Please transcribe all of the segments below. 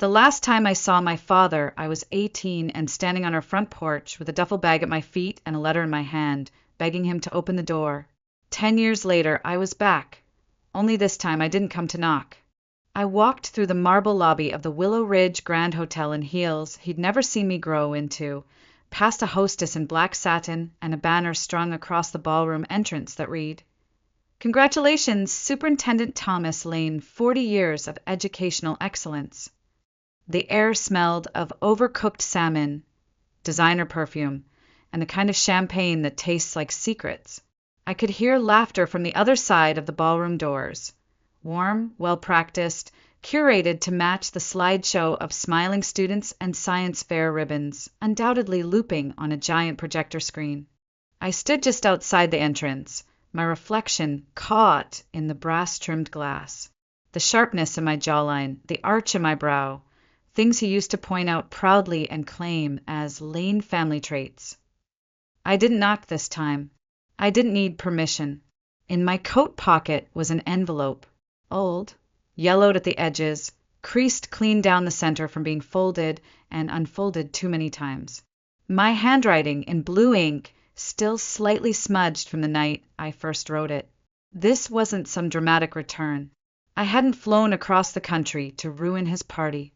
The last time I saw my father, I was 18 and standing on our front porch with a duffel bag at my feet and a letter in my hand, begging him to open the door. 10 years later, I was back. Only this time I didn't come to knock. I walked through the marble lobby of the Willow Ridge Grand Hotel in heels he'd never seen me grow into, past a hostess in black satin and a banner strung across the ballroom entrance that read, "Congratulations, Superintendent Thomas Lane, 40 years of educational excellence." The air smelled of overcooked salmon, designer perfume, and the kind of champagne that tastes like secrets. I could hear laughter from the other side of the ballroom doors. Warm, well-practiced, curated to match the slideshow of smiling students and science fair ribbons, undoubtedly looping on a giant projector screen. I stood just outside the entrance, my reflection caught in the brass-trimmed glass. The sharpness in my jawline, the arch in my brow, things he used to point out proudly and claim as Lane family traits. I didn't knock this time. I didn't need permission. In my coat pocket was an envelope. Old, yellowed at the edges, creased clean down the center from being folded and unfolded too many times. My handwriting in blue ink, still slightly smudged from the night I first wrote it. This wasn't some dramatic return. I hadn't flown across the country to ruin his party.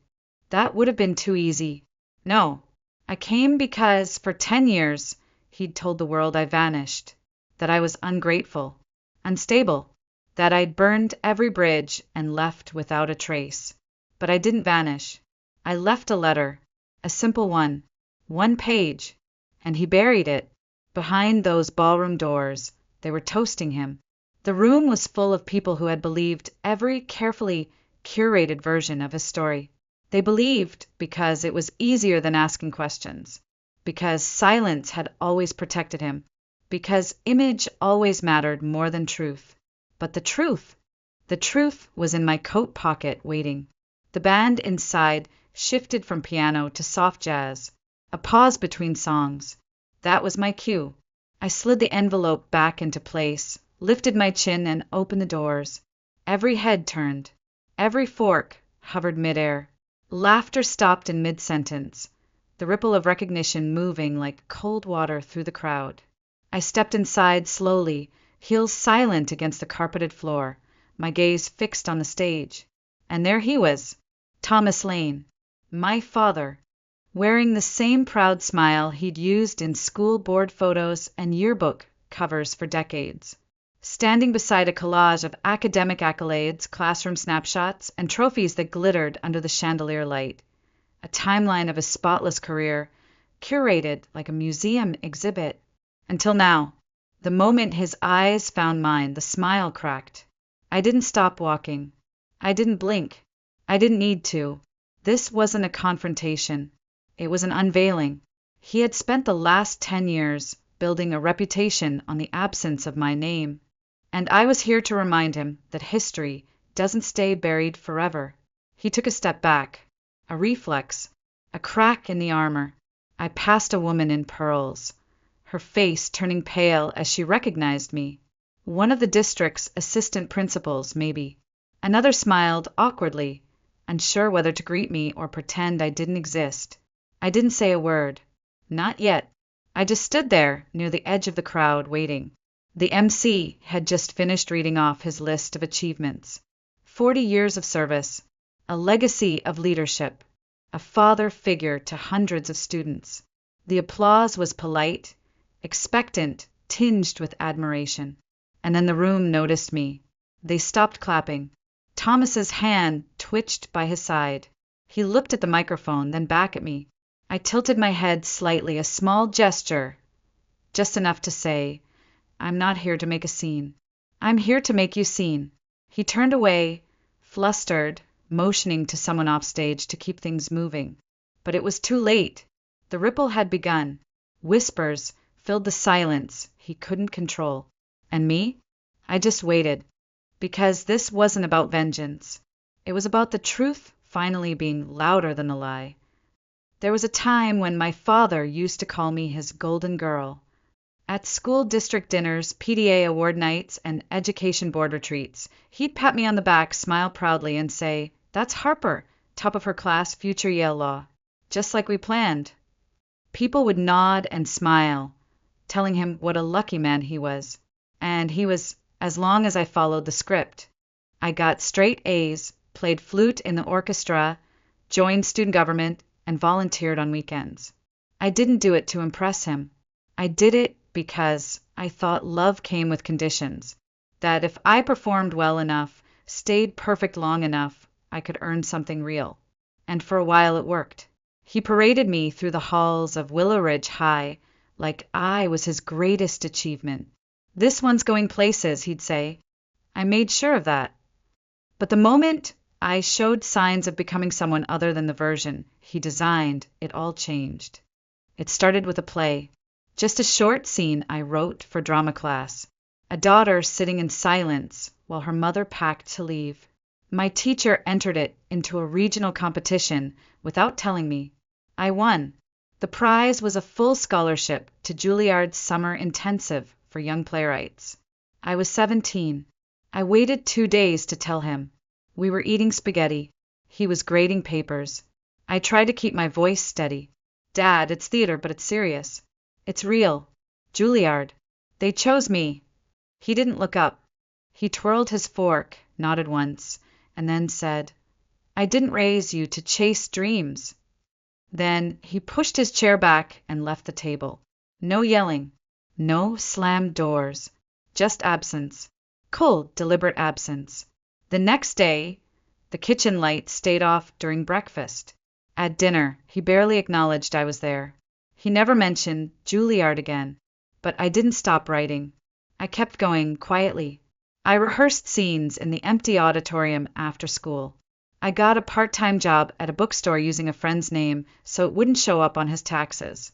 That would have been too easy. No, I came because for 10 years he'd told the world I vanished, that I was ungrateful, unstable, that I'd burned every bridge and left without a trace. But I didn't vanish. I left a letter, a simple one page, and he buried it. Behind those ballroom doors, they were toasting him. The room was full of people who had believed every carefully curated version of his story. They believed because it was easier than asking questions, because silence had always protected him, because image always mattered more than truth. But the truth was in my coat pocket waiting. The band inside shifted from piano to soft jazz, a pause between songs. That was my cue. I slid the envelope back into place, lifted my chin and opened the doors. Every head turned. Every fork hovered midair. Laughter stopped in mid-sentence, the ripple of recognition moving like cold water through the crowd. I stepped inside slowly, heels silent against the carpeted floor, my gaze fixed on the stage. And there he was, Thomas Lane, my father, wearing the same proud smile he'd used in school board photos and yearbook covers for decades, standing beside a collage of academic accolades, classroom snapshots, and trophies that glittered under the chandelier light, a timeline of his spotless career, curated like a museum exhibit. Until now, the moment his eyes found mine, the smile cracked. I didn't stop walking. I didn't blink. I didn't need to. This wasn't a confrontation. It was an unveiling. He had spent the last 10 years building a reputation on the absence of my name. And I was here to remind him that history doesn't stay buried forever. He took a step back. A reflex. A crack in the armor. I passed a woman in pearls, her face turning pale as she recognized me. One of the district's assistant principals, maybe. Another smiled awkwardly, unsure whether to greet me or pretend I didn't exist. I didn't say a word. Not yet. I just stood there near the edge of the crowd waiting. The MC had just finished reading off his list of achievements. 40 years of service, a legacy of leadership, a father figure to hundreds of students. The applause was polite, expectant, tinged with admiration. And then the room noticed me. They stopped clapping. Thomas's hand twitched by his side. He looked at the microphone, then back at me. I tilted my head slightly, a small gesture, just enough to say, "I'm not here to make a scene. I'm here to make you seen." He turned away, flustered, motioning to someone off stage to keep things moving. But it was too late. The ripple had begun. Whispers filled the silence he couldn't control. And me? I just waited. Because this wasn't about vengeance. It was about the truth finally being louder than the lie. There was a time when my father used to call me his golden girl. At school district dinners, PDA award nights, and education board retreats, he'd pat me on the back, smile proudly, and say, "That's Harper, top of her class, future Yale Law. Just like we planned. People would nod and smile, telling him what a lucky man he was. And he was, as long as I followed the script. I got straight A's, played flute in the orchestra, joined student government, and volunteered on weekends. I didn't do it to impress him. I did it because I thought love came with conditions. That if I performed well enough, stayed perfect long enough, I could earn something real. And for a while it worked. He paraded me through the halls of Willow Ridge High like I was his greatest achievement. This one's going places, he'd say. I made sure of that. But the moment I showed signs of becoming someone other than the version he designed, it all changed. It started with a play. Just a short scene I wrote for drama class. A daughter sitting in silence while her mother packed to leave. My teacher entered it into a regional competition without telling me. I won. The prize was a full scholarship to Juilliard's summer intensive for young playwrights. I was 17. I waited 2 days to tell him. We were eating spaghetti. He was grading papers. I tried to keep my voice steady. Dad, it's theater, but it's serious. It's real. Juilliard. They chose me. He didn't look up. He twirled his fork, nodded once, and then said, I didn't raise you to chase dreams. Then he pushed his chair back and left the table. No yelling. No slammed doors. Just absence. Cold, deliberate absence. The next day, the kitchen light stayed off during breakfast. At dinner, he barely acknowledged I was there. He never mentioned Juilliard again. But I didn't stop writing. I kept going quietly. I rehearsed scenes in the empty auditorium after school. I got a part-time job at a bookstore using a friend's name so it wouldn't show up on his taxes.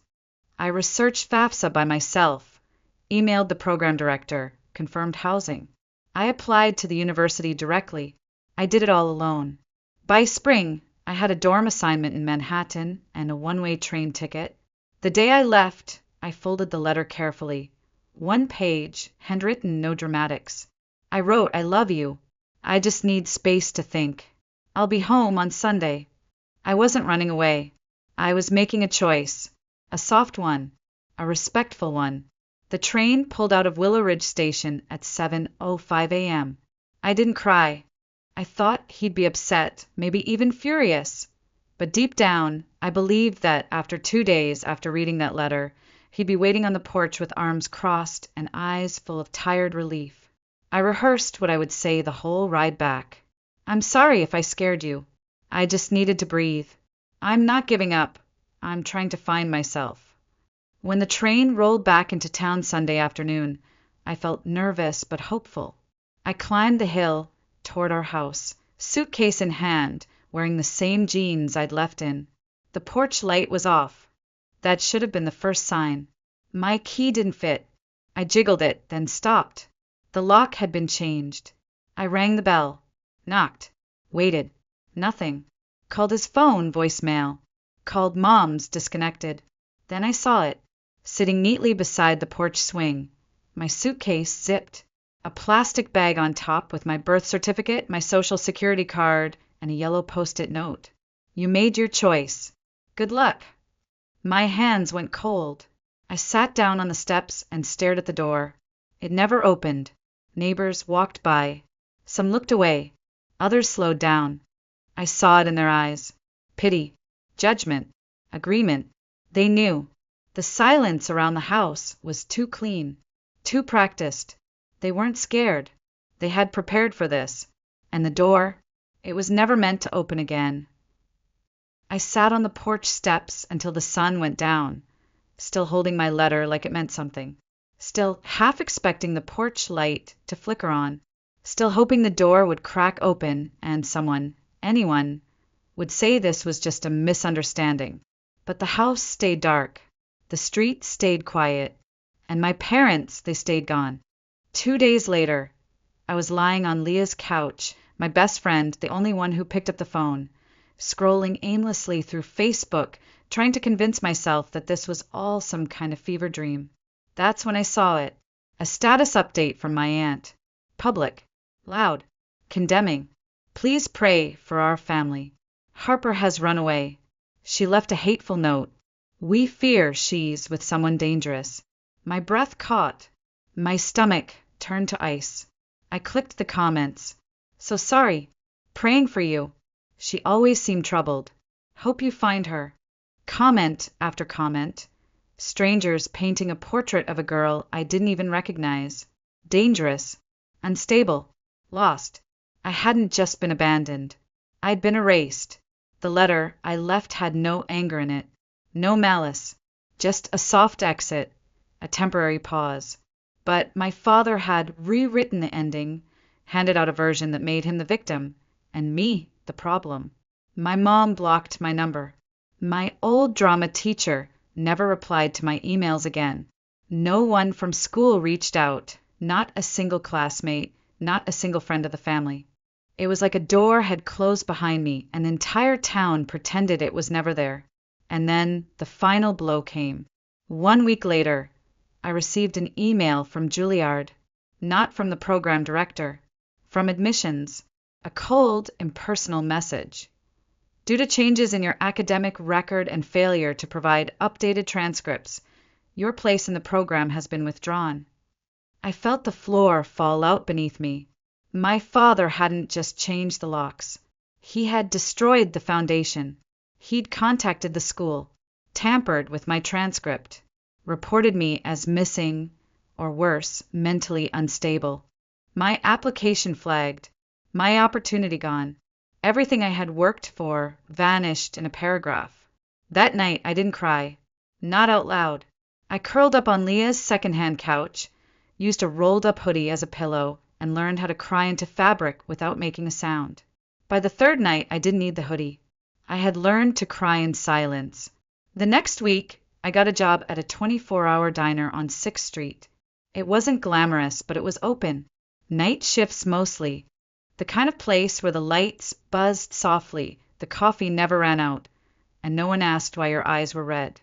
I researched FAFSA by myself, emailed the program director, confirmed housing. I applied to the university directly. I did it all alone. By spring, I had a dorm assignment in Manhattan and a one-way train ticket. The day I left, I folded the letter carefully. 1 page, handwritten, no dramatics. I wrote, I love you. I just need space to think. I'll be home on Sunday. I wasn't running away. I was making a choice. A soft one. A respectful one. The train pulled out of Willow Ridge Station at 7:05 a.m. I didn't cry. I thought he'd be upset, maybe even furious. But deep down, I believed that after 2 days after reading that letter, he'd be waiting on the porch with arms crossed and eyes full of tired relief. I rehearsed what I would say the whole ride back. I'm sorry if I scared you. I just needed to breathe. I'm not giving up. I'm trying to find myself. When the train rolled back into town Sunday afternoon, I felt nervous but hopeful. I climbed the hill toward our house, suitcase in hand, wearing the same jeans I'd left in. The porch light was off. That should have been the first sign. My key didn't fit. I jiggled it, then stopped. The lock had been changed. I rang the bell. Knocked. Waited. Nothing. Called his phone, voicemail. Called Mom's, disconnected. Then I saw it, sitting neatly beside the porch swing. My suitcase zipped. A plastic bag on top with my birth certificate, my social security card, and a yellow post-it note. You made your choice. Good luck. My hands went cold. I sat down on the steps and stared at the door. It never opened. Neighbors walked by. Some looked away. Others slowed down. I saw it in their eyes. Pity. Judgment. Agreement. They knew. The silence around the house was too clean. Too practiced. They weren't scared. They had prepared for this. And the door, it was never meant to open again. I sat on the porch steps until the sun went down, still holding my letter like it meant something, still half expecting the porch light to flicker on, still hoping the door would crack open and someone, anyone, would say this was just a misunderstanding. But the house stayed dark. The street stayed quiet. And my parents, they stayed gone. 2 days later, I was lying on Leah's couch, my best friend, the only one who picked up the phone, scrolling aimlessly through Facebook, trying to convince myself that this was all some kind of fever dream. That's when I saw it. A status update from my aunt. Public. Loud. Condemning. Please pray for our family. Harper has run away. She left a hateful note. We fear she's with someone dangerous. My breath caught. My stomach turned to ice. I clicked the comments. So sorry. Praying for you. She always seemed troubled. Hope you find her. Comment after comment. Strangers painting a portrait of a girl I didn't even recognize. Dangerous. Unstable. Lost. I hadn't just been abandoned. I'd been erased. The letter I left had no anger in it. No malice. Just a soft exit. A temporary pause. But my father had rewritten the ending, handed out a version that made him the victim, and me the problem. My mom blocked my number. My old drama teacher never replied to my emails again. No one from school reached out, not a single classmate, not a single friend of the family. It was like a door had closed behind me, and the entire town pretended it was never there. And then the final blow came. 1 week later, I received an email from Juilliard, not from the program director, from admissions, a cold, impersonal message. Due to changes in your academic record and failure to provide updated transcripts, your place in the program has been withdrawn. I felt the floor fall out beneath me. My father hadn't just changed the locks. He had destroyed the foundation. He'd contacted the school, tampered with my transcript, reported me as missing, or worse, mentally unstable. My application flagged. My opportunity gone. Everything I had worked for vanished in a paragraph. That night I didn't cry. Not out loud. I curled up on Leah's secondhand couch, used a rolled-up hoodie as a pillow, and learned how to cry into fabric without making a sound. By the third night, I didn't need the hoodie. I had learned to cry in silence. The next week, I got a job at a 24-hour diner on 6th Street. It wasn't glamorous, but it was open. Night shifts mostly. The kind of place where the lights buzzed softly, the coffee never ran out, and no one asked why your eyes were red.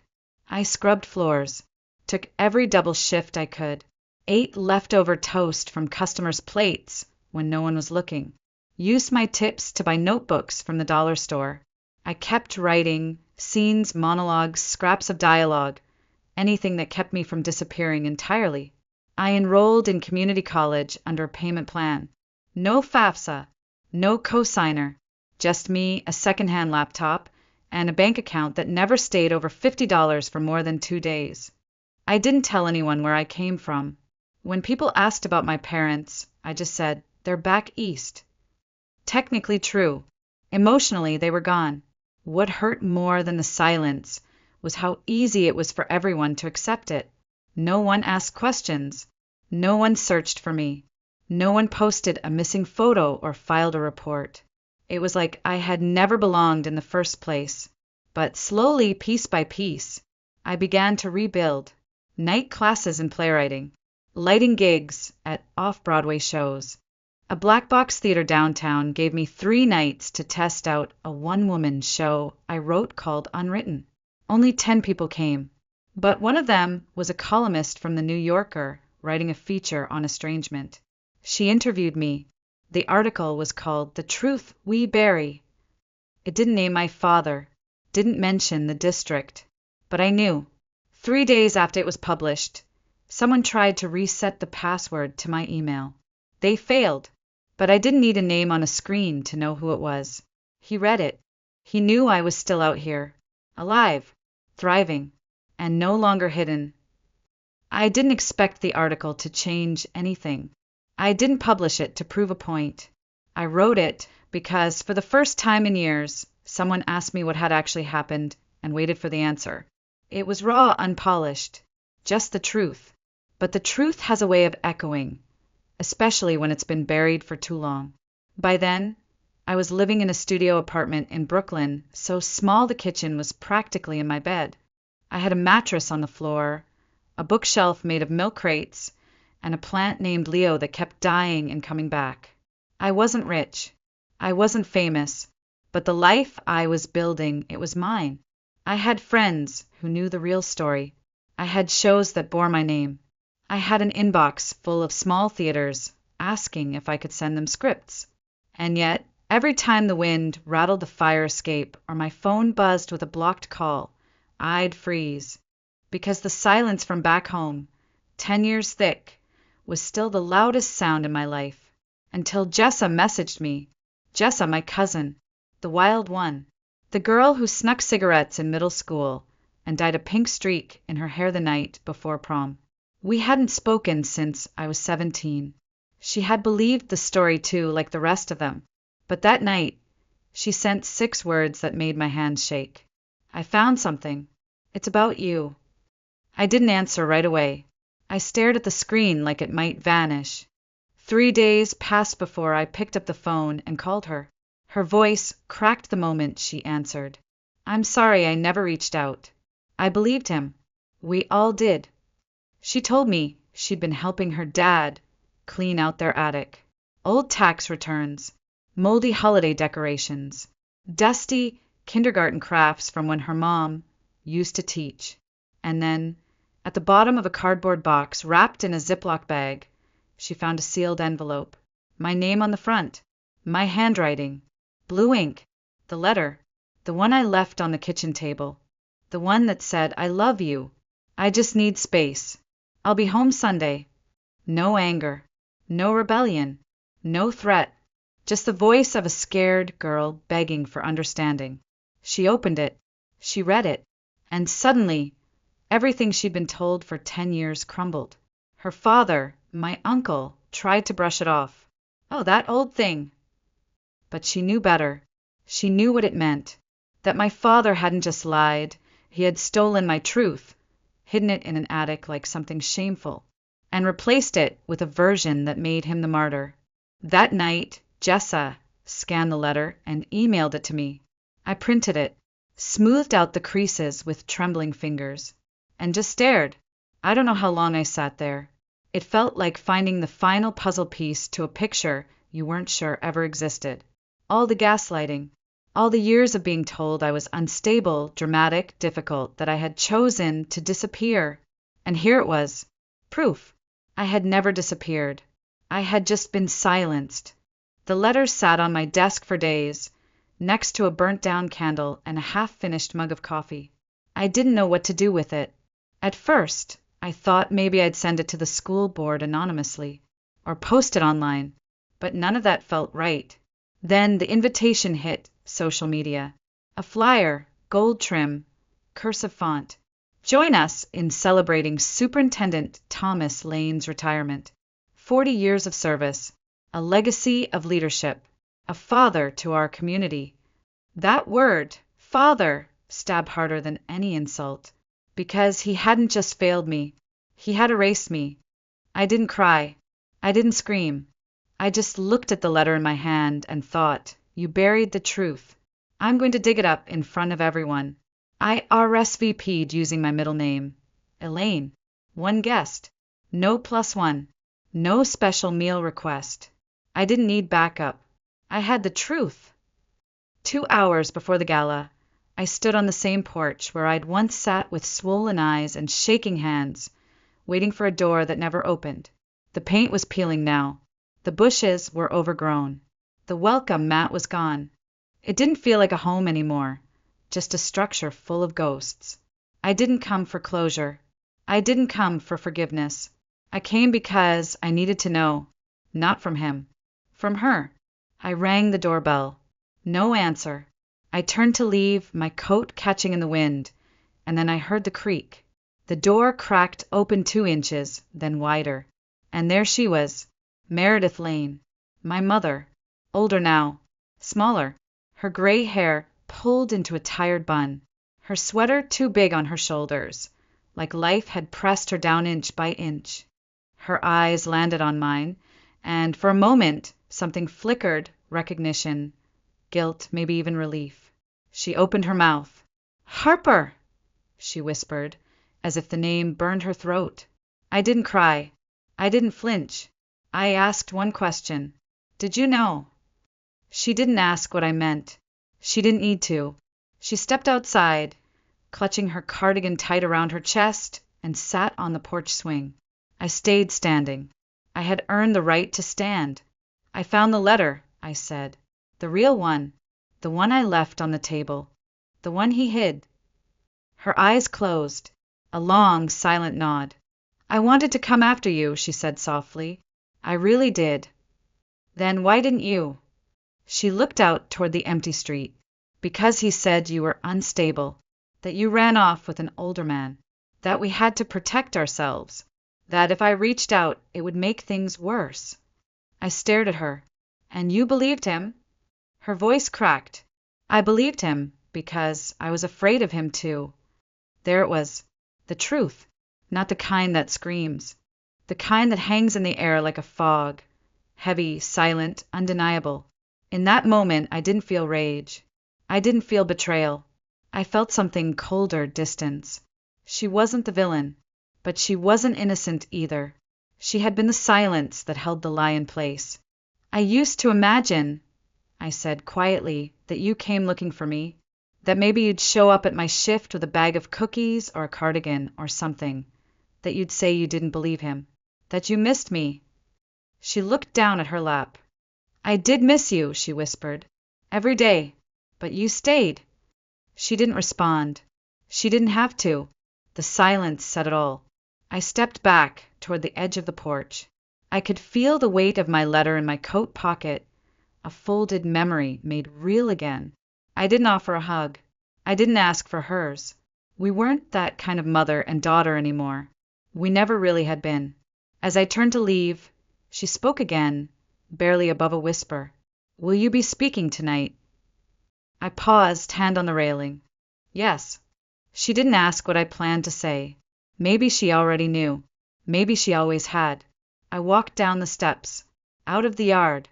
I scrubbed floors, took every double shift I could, ate leftover toast from customers' plates when no one was looking, used my tips to buy notebooks from the dollar store. I kept writing, scenes, monologues, scraps of dialogue, anything that kept me from disappearing entirely. I enrolled in community college under a payment plan. No FAFSA, no cosigner, just me, a secondhand laptop, and a bank account that never stayed over $50 for more than 2 days. I didn't tell anyone where I came from. When people asked about my parents, I just said, they're back east. Technically true. Emotionally, they were gone. What hurt more than the silence was how easy it was for everyone to accept it. No one asked questions. No one searched for me. No one posted a missing photo or filed a report. It was like I had never belonged in the first place. But slowly, piece by piece, I began to rebuild. Night classes in playwriting, lighting gigs at off-Broadway shows. A black box theater downtown gave me 3 nights to test out a one-woman show I wrote called Unwritten. Only 10 people came, but one of them was a columnist from The New Yorker writing a feature on estrangement. She interviewed me. The article was called The Truth We Bury. It didn't name my father, didn't mention the district, but I knew. 3 days after it was published, someone tried to reset the password to my email. They failed, but I didn't need a name on a screen to know who it was. He read it. He knew I was still out here, alive, thriving, and no longer hidden. I didn't expect the article to change anything. I didn't publish it to prove a point. I wrote it because, for the first time in years, someone asked me what had actually happened and waited for the answer. It was raw, unpolished, just the truth. But the truth has a way of echoing, especially when it's been buried for too long. By then, I was living in a studio apartment in Brooklyn, so small the kitchen was practically in my bed. I had a mattress on the floor, a bookshelf made of milk crates, and a plant named Leo that kept dying and coming back. I wasn't rich. I wasn't famous. But the life I was building, it was mine. I had friends who knew the real story. I had shows that bore my name. I had an inbox full of small theaters asking if I could send them scripts. And yet, Every time the wind rattled the fire escape or my phone buzzed with a blocked call, I'd freeze. Because the silence from back home, 10 years thick, was still the loudest sound in my life. Until Jessa messaged me. Jessa, my cousin, the wild one, the girl who snuck cigarettes in middle school and dyed a pink streak in her hair the night before prom. We hadn't spoken since I was 17. She had believed the story too, like the rest of them. But that night, she sent 6 words that made my hands shake. I found something. It's about you. I didn't answer right away. I stared at the screen like it might vanish. 3 days passed before I picked up the phone and called her. Her voice cracked the moment she answered. I'm sorry I never reached out. I believed him. We all did. She told me she'd been helping her dad clean out their attic. Old tax returns, moldy holiday decorations, dusty kindergarten crafts from when her mom used to teach. And then, at the bottom of a cardboard box wrapped in a Ziploc bag, she found a sealed envelope. My name on the front, my handwriting, blue ink, the letter, the one I left on the kitchen table, the one that said, I love you. I just need space. I'll be home Sunday. No anger, no rebellion, no threat, just the voice of a scared girl begging for understanding. She opened it, she read it, and suddenly, everything she'd been told for 10 years crumbled. Her father, my uncle, tried to brush it off. Oh, that old thing. But she knew better. She knew what it meant. That my father hadn't just lied. He had stolen my truth, hidden it in an attic like something shameful, and replaced it with a version that made him the martyr. That night, Jessa scanned the letter and emailed it to me. I printed it, smoothed out the creases with trembling fingers, and just stared. I don't know how long I sat there. It felt like finding the final puzzle piece to a picture you weren't sure ever existed. All the gaslighting, all the years of being told I was unstable, dramatic, difficult, that I had chosen to disappear. And here it was. Proof. I had never disappeared. I had just been silenced. The letter sat on my desk for days, next to a burnt-down candle and a half-finished mug of coffee. I didn't know what to do with it. At first, I thought maybe I'd send it to the school board anonymously, or post it online, but none of that felt right. Then the invitation hit social media. A flyer, gold trim, cursive font. Join us in celebrating Superintendent Thomas Lane's retirement. 40 years of service, a legacy of leadership, a father to our community. That word, father, stabbed harder than any insult, because he hadn't just failed me, he had erased me. I didn't cry. I didn't scream. I just looked at the letter in my hand and thought, you buried the truth. I'm going to dig it up in front of everyone. I RSVP'd using my middle name, Elaine. 1 guest. No +1. No special meal request. I didn't need backup. I had the truth. 2 hours before the gala, I stood on the same porch where I'd once sat with swollen eyes and shaking hands, waiting for a door that never opened. The paint was peeling now. The bushes were overgrown. The welcome mat was gone. It didn't feel like a home anymore, just a structure full of ghosts. I didn't come for closure. I didn't come for forgiveness. I came because I needed to know, not from him, from her. I rang the doorbell. No answer. I turned to leave, my coat catching in the wind, and then I heard the creak. The door cracked open 2 inches, then wider. And there she was, Meredith Lane, my mother, older now, smaller, her gray hair pulled into a tired bun, her sweater too big on her shoulders, like life had pressed her down inch by inch. Her eyes landed on mine, and for a moment something flickered, recognition, guilt, maybe even relief. She opened her mouth. Harper, she whispered, as if the name burned her throat. I didn't cry. I didn't flinch. I asked one question. Did you know? She didn't ask what I meant. She didn't need to. She stepped outside, clutching her cardigan tight around her chest, and sat on the porch swing. I stayed standing. I had earned the right to stand. I found the letter, I said. The real one. The one I left on the table. The one he hid. Her eyes closed. A long, silent nod. I wanted to come after you, she said softly. I really did. Then why didn't you? She looked out toward the empty street. Because he said you were unstable, that you ran off with an older man, that we had to protect ourselves, that if I reached out, it would make things worse. I stared at her. And you believed him? Her voice cracked. I believed him because I was afraid of him too. There it was, the truth, not the kind that screams, the kind that hangs in the air like a fog, heavy, silent, undeniable. In that moment, I didn't feel rage. I didn't feel betrayal. I felt something colder, distance. She wasn't the villain, but she wasn't innocent either. She had been the silence that held the lie in place. I used to imagine, I said quietly, that you came looking for me, that maybe you'd show up at my shift with a bag of cookies or a cardigan or something, that you'd say you didn't believe him, that you missed me. She looked down at her lap. I did miss you, she whispered. Every day. But you stayed. She didn't respond. She didn't have to. The silence said it all. I stepped back toward the edge of the porch. I could feel the weight of my letter in my coat pocket, a folded memory made real again. I didn't offer a hug. I didn't ask for hers. We weren't that kind of mother and daughter anymore. We never really had been. As I turned to leave, she spoke again, barely above a whisper. Will you be speaking tonight? I paused, hand on the railing. Yes. She didn't ask what I planned to say. Maybe she already knew. Maybe she always had. I walked down the steps, out of the yard,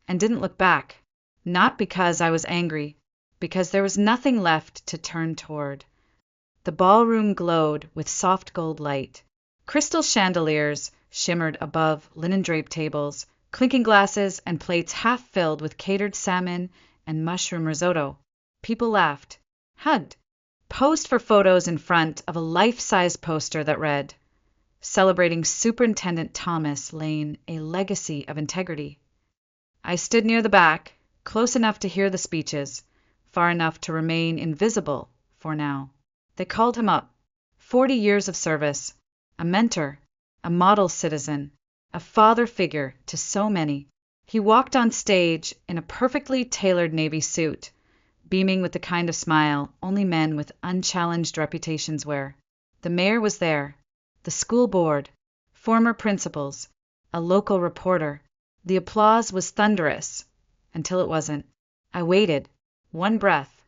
and didn't look back. Not because I was angry, because there was nothing left to turn toward. The ballroom glowed with soft gold light. Crystal chandeliers shimmered above linen-draped tables, clinking glasses and plates half filled with catered salmon and mushroom risotto. People laughed, hugged, posed for photos in front of a life-size poster that read, Celebrating Superintendent Thomas Lane, a Legacy of Integrity. I stood near the back, close enough to hear the speeches, far enough to remain invisible for now. They called him up. 40 years of service, a mentor, a model citizen, a father figure to so many. He walked on stage in a perfectly tailored navy suit, beaming with the kind of smile only men with unchallenged reputations wear. The mayor was there, the school board, former principals, a local reporter. The applause was thunderous, until it wasn't. I waited, one breath,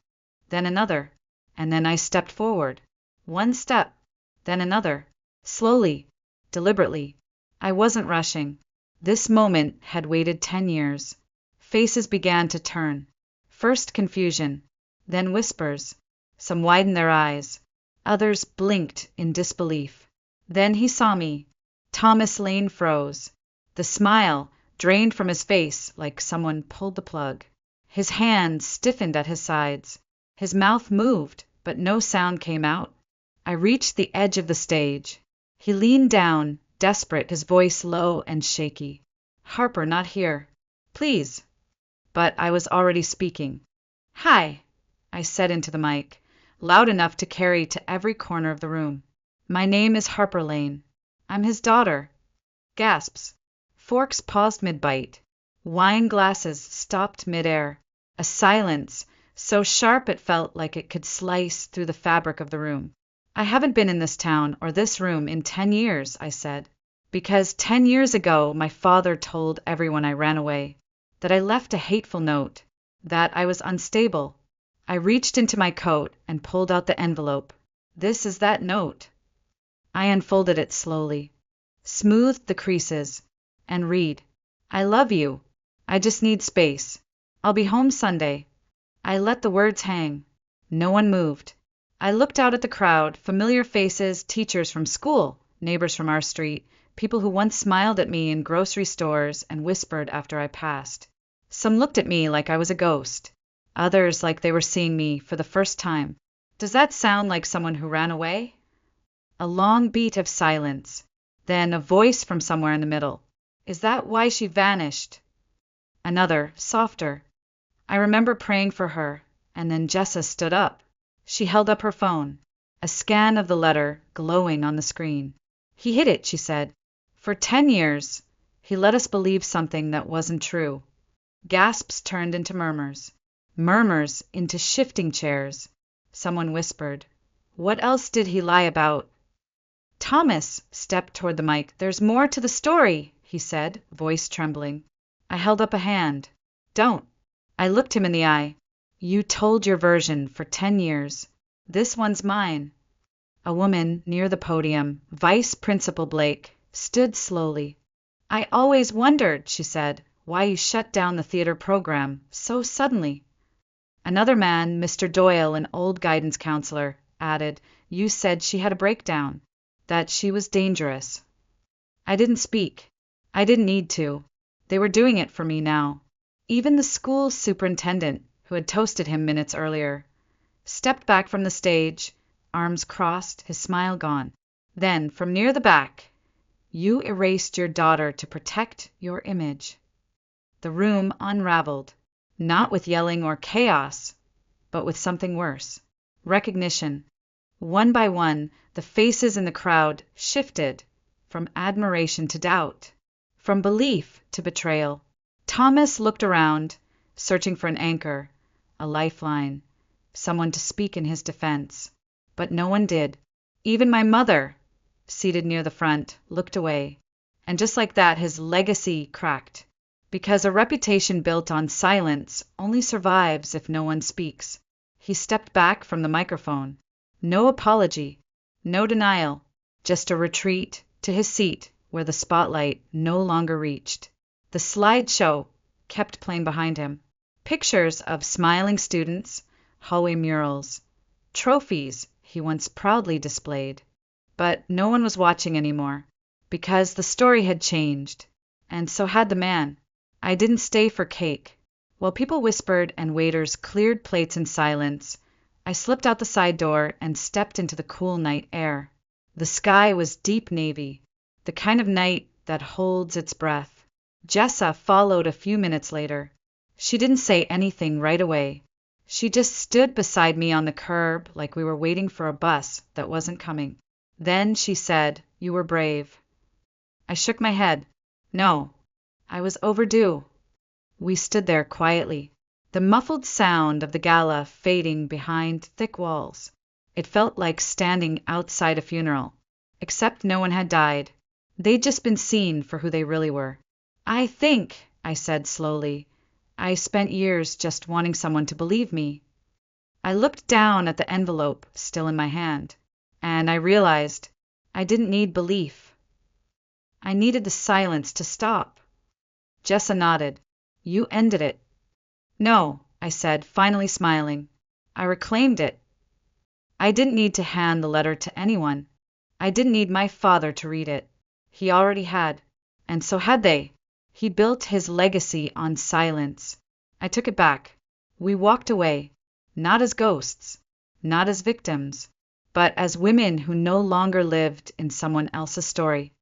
then another, and then I stepped forward. One step, then another, slowly, deliberately. I wasn't rushing. This moment had waited 10 years. Faces began to turn. First confusion, then whispers. Some widened their eyes. Others blinked in disbelief. Then he saw me. Thomas Lane froze. The smile drained from his face like someone pulled the plug. His hands stiffened at his sides. His mouth moved, but no sound came out. I reached the edge of the stage. He leaned down, desperate, his voice low and shaky. Harper, not here. Please. But I was already speaking. Hi, I said into the mic, loud enough to carry to every corner of the room. My name is Harper Lane. I'm his daughter. Gasps. Forks paused mid-bite. Wine glasses stopped mid-air. A silence, so sharp it felt like it could slice through the fabric of the room. I haven't been in this town or this room in 10 years, I said. Because 10 years ago my father told everyone I ran away, that I left a hateful note, that I was unstable. I reached into my coat and pulled out the envelope. This is that note. I unfolded it slowly, smoothed the creases, and read. I love you. I just need space. I'll be home Sunday. I let the words hang. No one moved. I looked out at the crowd, familiar faces, teachers from school, neighbors from our street, people who once smiled at me in grocery stores and whispered after I passed. Some looked at me like I was a ghost. Others like they were seeing me for the first time. Does that sound like someone who ran away? A long beat of silence. Then a voice from somewhere in the middle. Is that why she vanished? Another, softer. I remember praying for her, and then Jessa stood up. She held up her phone, a scan of the letter glowing on the screen. He hid it, she said. For 10 years, he let us believe something that wasn't true. Gasps turned into murmurs. Murmurs into shifting chairs. Someone whispered, "What else did he lie about?" Thomas stepped toward the mic. "There's more to the story," he said, voice trembling. I held up a hand. "Don't." I looked him in the eye. "You told your version for 10 years. This one's mine." A woman near the podium, Vice Principal Blake, stood slowly. "I always wondered," she said, "why you shut down the theater program so suddenly." Another man, Mr. Doyle, an old guidance counselor, added, "You said she had a breakdown, that she was dangerous." I didn't speak. I didn't need to. They were doing it for me now. Even the school superintendent, who had toasted him minutes earlier, stepped back from the stage, arms crossed, his smile gone. Then, from near the back, "You erased your daughter to protect your image." The room unraveled, not with yelling or chaos, but with something worse. Recognition. One by one, the faces in the crowd shifted from admiration to doubt, from belief to betrayal. Thomas looked around, searching for an anchor, a lifeline, someone to speak in his defense. But no one did. Even my mother, seated near the front, looked away. And just like that, his legacy cracked. Because a reputation built on silence only survives if no one speaks. He stepped back from the microphone. No apology, no denial, just a retreat to his seat where the spotlight no longer reached. The slideshow kept playing behind him. Pictures of smiling students, hallway murals, trophies he once proudly displayed. But no one was watching anymore, because the story had changed, and so had the man. I didn't stay for cake. While people whispered and waiters cleared plates in silence, I slipped out the side door and stepped into the cool night air. The sky was deep navy, the kind of night that holds its breath. Jessa followed a few minutes later. She didn't say anything right away. She just stood beside me on the curb like we were waiting for a bus that wasn't coming. Then she said, "You were brave." I shook my head. No, I was overdue. We stood there quietly, the muffled sound of the gala fading behind thick walls. It felt like standing outside a funeral, except no one had died. They'd just been seen for who they really were. "I think," I said slowly, "I spent years just wanting someone to believe me." I looked down at the envelope still in my hand, and I realized I didn't need belief. I needed the silence to stop. Jessa nodded. "You ended it." "No," I said, finally smiling. "I reclaimed it. I didn't need to hand the letter to anyone. I didn't need my father to read it. He already had. And so had they. He built his legacy on silence. I took it back. We walked away, not as ghosts, not as victims, but as women who no longer lived in someone else's story.